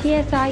TSI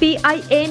PIA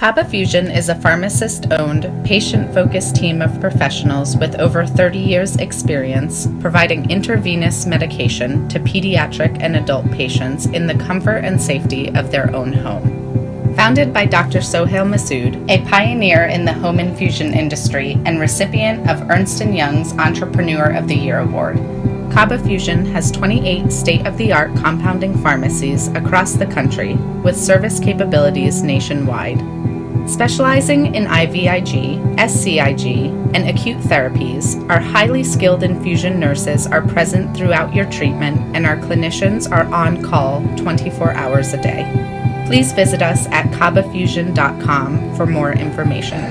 Kaba Fusion is a pharmacist-owned, patient-focused team of professionals with over 30 years' experience providing intravenous medication to pediatric and adult patients in the comfort and safety of their own home. Founded by Dr. Sohail Masood, a pioneer in the home infusion industry and recipient of Ernst & Young's Entrepreneur of the Year Award, Kaba Fusion has 28 state-of-the-art compounding pharmacies across the country with service capabilities nationwide. Specializing in IVIG, SCIG, and acute therapies, our highly skilled infusion nurses are present throughout your treatment and our clinicians are on call 24 hours a day. Please visit us at kabafusion.com for more information.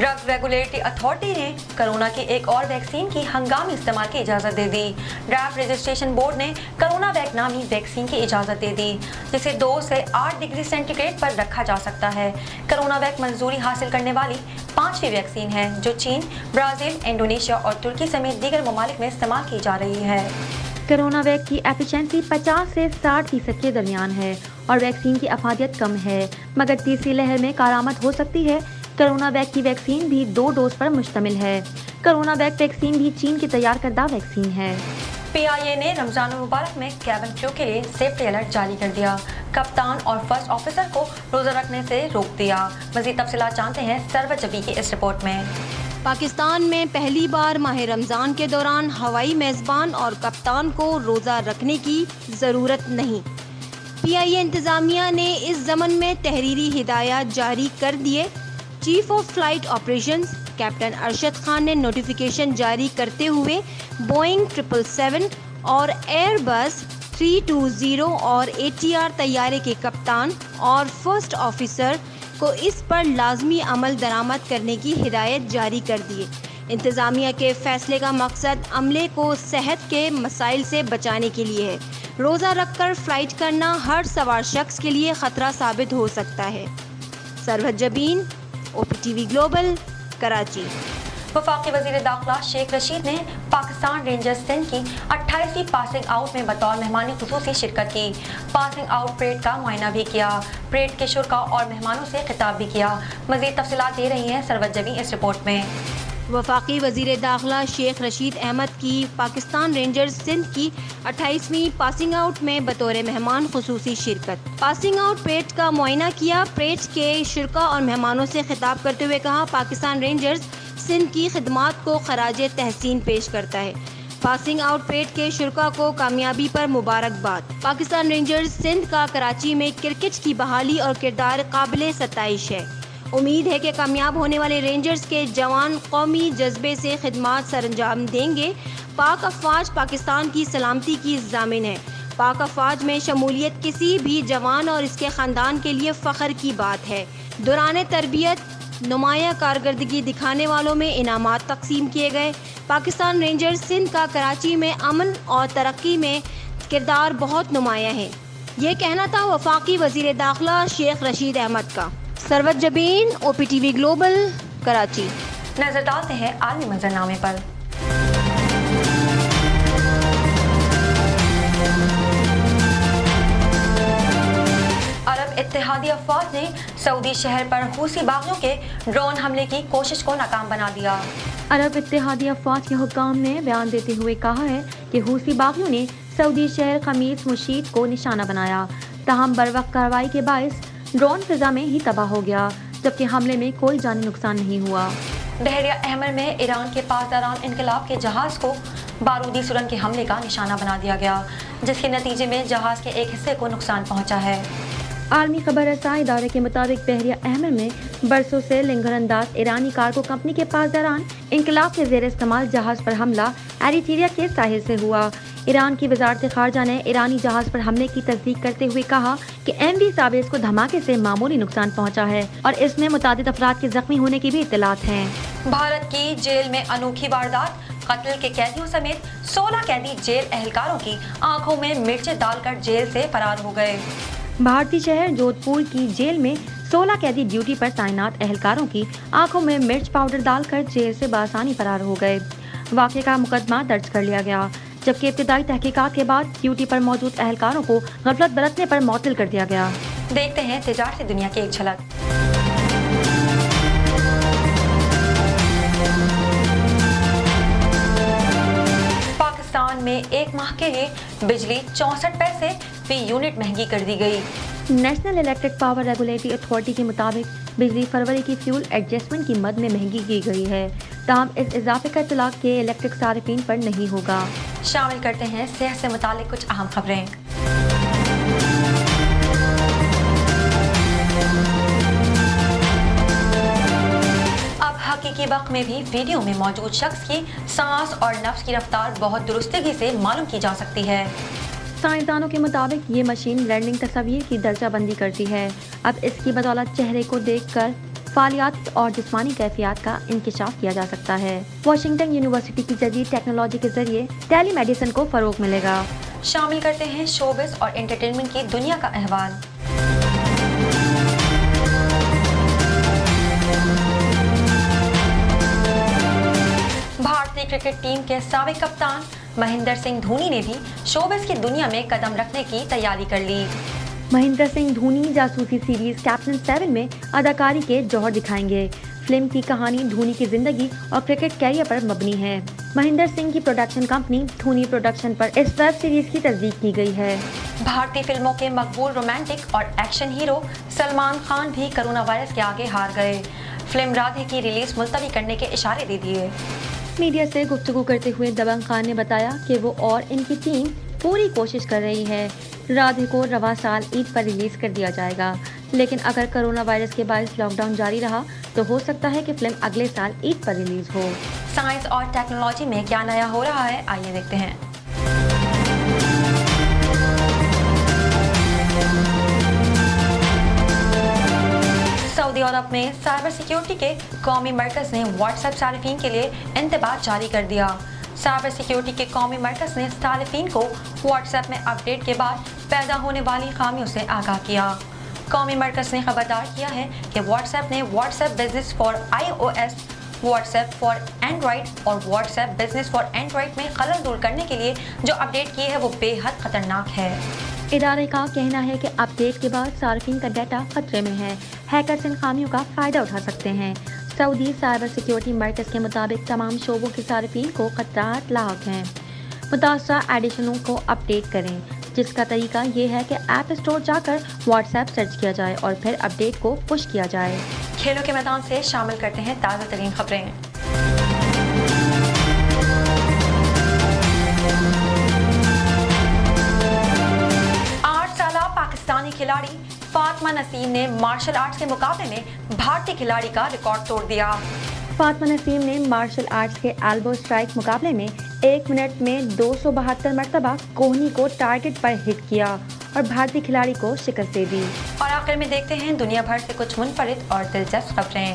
Drug regulatory authority نے corona کی ایک اور vaccine کی ہنگامی استعمال کی اجازت دے دی۔ Draft registration board نے کرونا ویک نامی ویکسین کی اجازت دے دی جسے 2 سے 8 ڈگری سینٹی گریڈ پر رکھا جا سکتا ہے۔ کرونا ویک منظوری حاصل کرنے والی 5ویں ویکسین ہے جو چین، برازیل، انڈونیشیا اور ترکی سمیت دیگر ممالک میں استعمال کی جا رہی ہے۔ کرونا ویک کی ایفیشنسی 50 سے 60% کے درمیان ہے اور ویکسین کی افادیت کم ہے، مگر تیسری لہر میں کارآمد ہو سکتی ہے۔ کرونا ویک کی ویکسین بھی 2 ڈوز پر مشتمل ہے۔ کرونا ویک ویکسین بھی چین کی تیار کردہ ویکسین ہے۔ PIA نے رمضان المبارک میں کیبن کرو کے لیے سیفٹی الرٹ جاری کر دیا۔ کپتان اور فرسٹ آفیسر کو روزہ رکھنے سے روک دیا۔ مزید تفصیلات جانتے ہیں سرور جبی کی اس رپورٹ میں۔ پاکستان میں پہلی بار ماہ رمضان کے دوران ہوائی میزبان اور کپتان کو روزہ رکھنے کی ضرورت نہیں۔ PIA انتظامیہ نے اس ضمن میں تحریری ہدایات جاری کر دیے۔ Chief of flight operations captain Arshad Khan نے نوٹیفیکیشن جاری کرتے ہوئے بوئنگ 777 اور ایئر بس 320 اور ATR طیارے کے کپتان اور فرسٹ آفیسر کو اس پر لازمی عمل درآمد کرنے کی ہدایت جاری کر دیے۔ انتظامیہ کے فیصلے کا مقصد عملے کو صحت کے مسائل سے بچانے کے لیے ہے۔ روزہ رکھ کر فلائٹ کرنا ہر سوار شخص کے لیے خطرہ ثابت ہو سکتا ہے۔ سرحد جبین، OPTV گلوبل، کراچی۔ وفاقی وزیر داخلہ شیخ رشید نے پاکستان رینجرز سندھ کی 28ویں پاسنگ آؤٹ میں بطور مہمان خصوصی شرکت کی۔ پاسنگ آؤٹ پریڈ کا معائنہ بھی کیا۔ پریڈ کے شرکاء اور مہمانوں سے خطاب بھی کیا۔ مزید تفصیلات دے رہی ہیں سرور جبی اس رپورٹ میں۔ وفاقی وزیر داخلہ شیخ رشید احمد کی پاکستان رینجرز سندھ کی 28ویں پاسنگ آؤٹ میں بطور مہمان خصوصی شرکت۔ پاسنگ آؤٹ پریڈ کا معائنہ کیا۔ پریڈ کے شرکاء اور مہمانوں سے خطاب کرتے ہوئے کہا، پاکستان رینجرز سندھ کی خدمات کو خراج تحسین پیش کرتا ہے۔ پاسنگ آؤٹ پریڈ کے شرکاء کو کامیابی پر مبارکباد۔ پاکستان رینجرز سندھ کا کراچی میں کرکٹ کی بحالی اور کردار قابل ستائش ہے۔ امید ہے کہ کامیاب ہونے والے رینجرز کے جوان قومی جذبے سے خدمات سر انجام دیں گے۔ پاک افواج پاکستان کی سلامتی کی ضامن ہے۔ پاک افواج میں شمولیت کسی بھی جوان اور اس کے خاندان کے لیے فخر کی بات ہے۔ دوران تربیت نمایاں کارکردگی دکھانے والوں میں انعامات تقسیم کیے گئے۔ پاکستان رینجرز سندھ کا کراچی میں امن اور ترقی میں کردار بہت نمایاں ہے، یہ کہنا تھا وفاقی وزیر داخلہ شیخ رشید احمد کا۔ سروت جبین، OPTV گلوبل، کراچی۔ نظر ڈالتے ہیں عالمی منظرنامے پر۔ عرب اتحادی افواج نے سعودی شہر پر حوثی باغیوں کے ڈرون حملے کی کوشش کو ناکام بنا دیا۔ عرب اتحادی افواج کے حکام نے بیان دیتے ہوئے کہا ہے کہ حوثی باغیوں نے سعودی شہر خمیس مشید کو نشانہ بنایا، تاہم بروقت کارروائی کے باعث ڈرون فضا میں ہی تباہ ہو گیا، جبکہ حملے میں کوئی جانی نقصان نہیں ہوا۔ بحیرہ احمر میں ایران کے پاسداران انقلاب کے جہاز کو بارودی سرنگ کے حملے کا نشانہ بنا دیا گیا، جس کے نتیجے میں جہاز کے ایک حصے کو نقصان پہنچا ہے۔ عالمی خبر رساں ادارے کے مطابق بحیرہ احمر میں برسوں سے لنگر انداز ایرانی کارگو کمپنی کے پاسداران انقلاب کے زیر استعمال جہاز پر حملہ ایریٹریا کے ساحل سے ہوا۔ ایران کی وزارت خارجہ نے ایرانی جہاز پر حملے کی تصدیق کرتے ہوئے کہا کہ MV سابز کو دھماکے سے معمولی نقصان پہنچا ہے اور اس میں متعدد افراد کے زخمی ہونے کی بھی اطلاعات ہیں۔ بھارت کی جیل میں انوکھی واردات، قتل کے قیدیوں سمیت 16 قیدی جیل اہلکاروں کی آنکھوں میں مرچیں ڈال کر جیل سے فرار ہو گئے۔ بھارتی شہر جودھ پور کی جیل میں 16 قیدی ڈیوٹی پر تعینات اہلکاروں کی آنکھوں میں مرچ پاؤڈر ڈال کر جیل سے بآسانی فرار ہو گئے۔ واقعے کا مقدمہ درج کر لیا گیا، جبکہ ابتدائی تحقیقات کے بعد ڈیوٹی پر موجود اہلکاروں کو غفلت برتنے پر معطل کر دیا گیا۔ دیکھتے ہیں تجارتی دنیا کی ایک جھلک۔ پاکستان میں ایک ماہ کے لیے بجلی 64 پیسے فی یونٹ مہنگی کر دی گئی۔ National electric power regulatory authority کے مطابق بجلی فروری کی فیول ایڈجسٹمنٹ کی مد میں مہنگی کی گئی ہے، تاہم اس اضافے کا اطلاق کے الیکٹرک صارفین پر نہیں ہوگا۔ شامل کرتے ہیں صحت سے متعلق کچھ اہم خبریں۔ اب حقیقی وقت میں بھی ویڈیو میں موجود شخص کی سانس اور نفس کی رفتار بہت درستگی سے معلوم کی جا سکتی ہے۔ سائنسدانوں کے مطابق یہ مشین لرننگ تصاویر کی درجہ بندی کرتی ہے۔ اب اس کی بدولت چہرے کو دیکھ کر فعالیات اور جسمانی کیفیات کا انکشاف کیا جا سکتا ہے۔ واشنگٹن یونیورسٹی کی جدید ٹیکنالوجی کے ذریعے ٹیلی میڈیسن کو فروغ ملے گا۔ شامل کرتے ہیں شوبز اور انٹرٹینمنٹ کی دنیا کا احوال۔ بھارتی کرکٹ ٹیم کے سابق کپتان مہندر سنگھ دھونی نے بھی شوبز کی دنیا میں قدم رکھنے کی تیاری کر لی۔ مہندر سنگھ دھونی جاسوسی سیریز کیپٹن 7 میں اداکاری کے جوہر دکھائیں گے۔ فلم کی کہانی دھونی کی زندگی اور کرکٹ کیریئر پر مبنی ہے۔ مہندر سنگھ کی پروڈکشن کمپنی دھونی پروڈکشن پر اس ویب سیریز کی تصدیق کی گئی ہے۔ بھارتی فلموں کے مقبول رومانٹک اور ایکشن ہیرو سلمان خان بھی کرونا وائرس کے آگے ہار گئے۔ فلم رادھے کی ریلیز ملتوی کرنے کے اشارے دے دیے۔ میڈیا سے گفتگو کرتے ہوئے دبنگ خان نے بتایا کہ وہ اور ان کی ٹیم پوری کوشش کر رہی ہے۔ رادھے کو رواں سال عید پر ریلیز کر دیا جائے گا، لیکن اگر کرونا وائرس کے باعث لاک ڈاؤن جاری رہا تو ہو سکتا ہے کہ فلم اگلے سال عید پر ریلیز ہو۔ سائنس اور ٹیکنالوجی میں کیا نیا ہو رہا ہے، آئیے دیکھتے ہیں۔ سعودی عرب میں سائبر سیکیورٹی کے قومی مرکز نے واٹس ایپ صارفین کے لیے انتباہ جاری کر دیا۔ سائبر سیکیورٹی کے قومی مرکز نے صارفین کو واٹس ایپ میں اپ ڈیٹ کے بعد پیدا ہونے والی خامیوں سے آگاہ کیا۔ قومی مرکز نے خبردار کیا ہے کہ واٹس ایپ نے WhatsApp business for iOS، WhatsApp for Android اور WhatsApp business for Android میں خلل دور کرنے کے لیے جو اپ ڈیٹ کی ہے وہ بے حد خطرناک ہے۔ ادارے کا کہنا ہے کہ اپ ڈیٹ کے بعد صارفین کا ڈیٹا خطرے میں ہے۔ ہیکرز ان خامیوں کا فائدہ اٹھا سکتے ہیں۔ سعودی سائبر سیکیورٹی مرکز کے مطابق تمام شعبوں کے صارفین کو خطرات لاحق ہیں۔ متاثرہ ایڈیشنوں کو اپ ڈیٹ کریں، جس کا طریقہ یہ ہے کہ ایپ اسٹور جا کر واٹس ایپ سرچ کیا جائے اور پھر اپ ڈیٹ کو پش کیا جائے۔ کھیلوں کے میدان سے شامل کرتے ہیں تازہ ترین خبریں۔ 8 سالہ پاکستانی کھلاڑی فاطمہ نسیم نے مارشل آرٹس کے مقابلے میں بھارتی کھلاڑی کا ریکارڈ توڑ دیا۔ فاطمہ نسیم نے مارشل آرٹس کے ایلبو اسٹرائک مقابلے میں 1 منٹ میں 272 مرتبہ کوہنی کو ٹارگٹ پر ہٹ کیا اور بھارتی کھلاڑی کو شکست دے دی۔ اور آخر میں دیکھتے ہیں دنیا بھر سے کچھ منفرد اور دلچسپ خبریں۔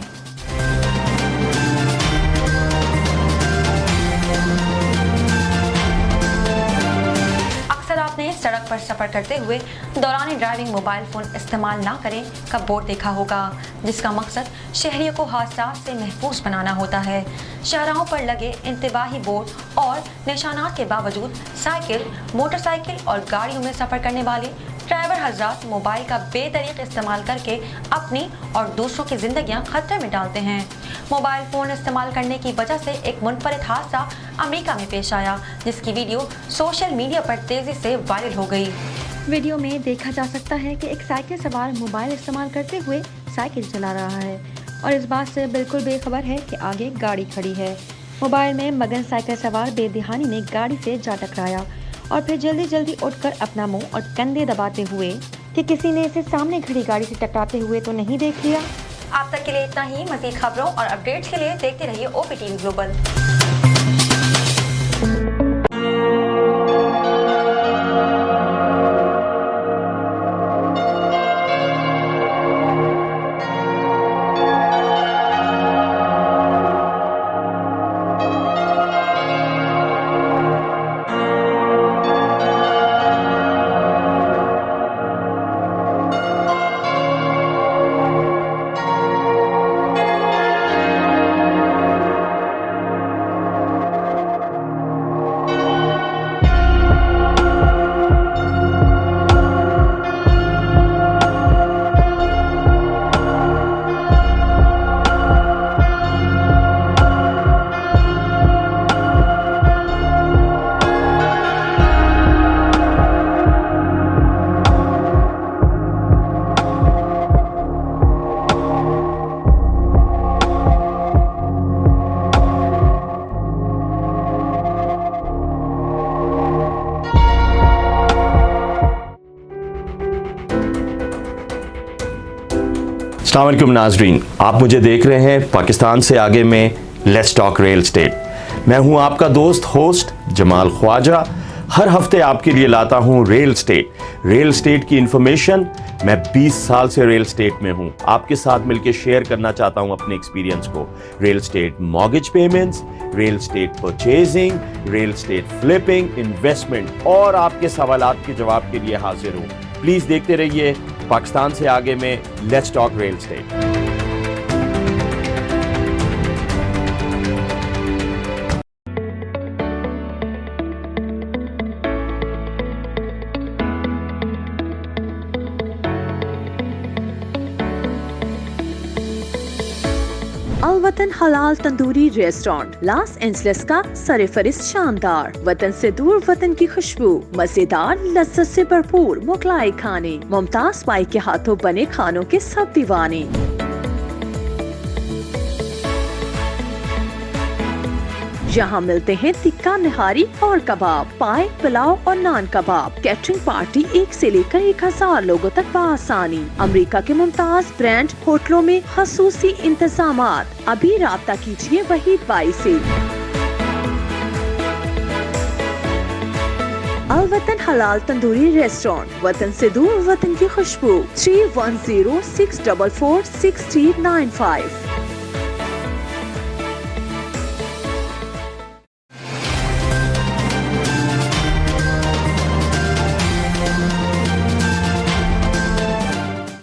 اکثر آپ نے سڑک پر سفر کرتے ہوئے دوران ڈرائیونگ موبائل فون استعمال نہ کریں کا بورڈ دیکھا ہوگا، جس کا مقصد شہریوں کو حادثات سے محفوظ بنانا ہوتا ہے۔ شاہراہوں پر لگے انتباہی بورڈ اور نشانات کے باوجود سائیکل، موٹر سائیکل اور گاڑیوں میں سفر کرنے والے ڈرائیور حضرات موبائل کا بے طریق استعمال کر کے اپنی اور دوسروں کی زندگیاں خطرے میں ڈالتے ہیں۔ موبائل فون استعمال کرنے کی وجہ سے ایک منفرد حادثہ امریکہ میں پیش آیا، جس کی ویڈیو سوشل میڈیا پر تیزی سے وائرل ہو گئی۔ ویڈیو میں دیکھا جا سکتا ہے کہ ایک سائیکل سوار موبائل استعمال کرتے ہوئے سائیکل چلا رہا ہے اور اس بات سے بالکل بے خبر ہے کہ آگے گاڑی کھڑی ہے۔ موبائل میں مگن سائیکل سوار بے دہانی نے گاڑی سے جا ٹکرایا اور پھر جلدی جلدی اٹھ کر اپنا منہ اور کندھے دباتے ہوئے کہ کسی نے اسے سامنے کھڑی گاڑی سے ٹکراتے ہوئے تو نہیں دیکھ لیا۔ آپ تک کے لیے اتنا ہی۔ مزید خبروں اور اپڈیٹس کے لیے دیکھتے رہیے OPTV گلوبل۔ السلام علیکم ناظرین، آپ مجھے دیکھ رہے ہیں پاکستان سے آگے میں لیٹس ٹاک ریل اسٹیٹ۔ میں ہوں آپ کا دوست ہوسٹ جمال خواجہ۔ ہر ہفتے آپ کے لیے لاتا ہوں ریل اسٹیٹ کی انفارمیشن، میں 20 سال سے ریل اسٹیٹ میں ہوں. آپ کے ساتھ مل کے شیئر کرنا چاہتا ہوں اپنے ایکسپیرینس کو. Real estate mortgage payments, real estate purchasing, real estate flipping, investment اور آپ کے سوالات کے جواب کے لیے حاضر ہوں. پلیز دیکھتے رہیے پاکستان سے آگے میں لیٹس ٹاک ریل اسٹیٹ. الوطن حلال تندوری ریسٹورانٹ لاس اینجلس کا سرفہرست شاندار, وطن سے دور وطن کی خوشبو, مزیدار لذت سے بھرپور مغلائی کھانے, ممتاز بائی کے ہاتھوں بنے کھانوں کے سب دیوانے. یہاں ملتے ہیں تکہ نہاری اور کباب, پائے, پلاؤ اور نان کباب. کیٹرنگ پارٹی 1 سے لے کر 1000 لوگوں تک بآسانی. امریکہ کے ممتاز برانڈ ہوٹلوں میں خصوصی انتظامات. ابھی رابطہ کیجیے وحید بائی سے. الوطن حلال تندوری ریسٹورانٹ, وطن سے دور وطن کی خوشبو. 3106446395.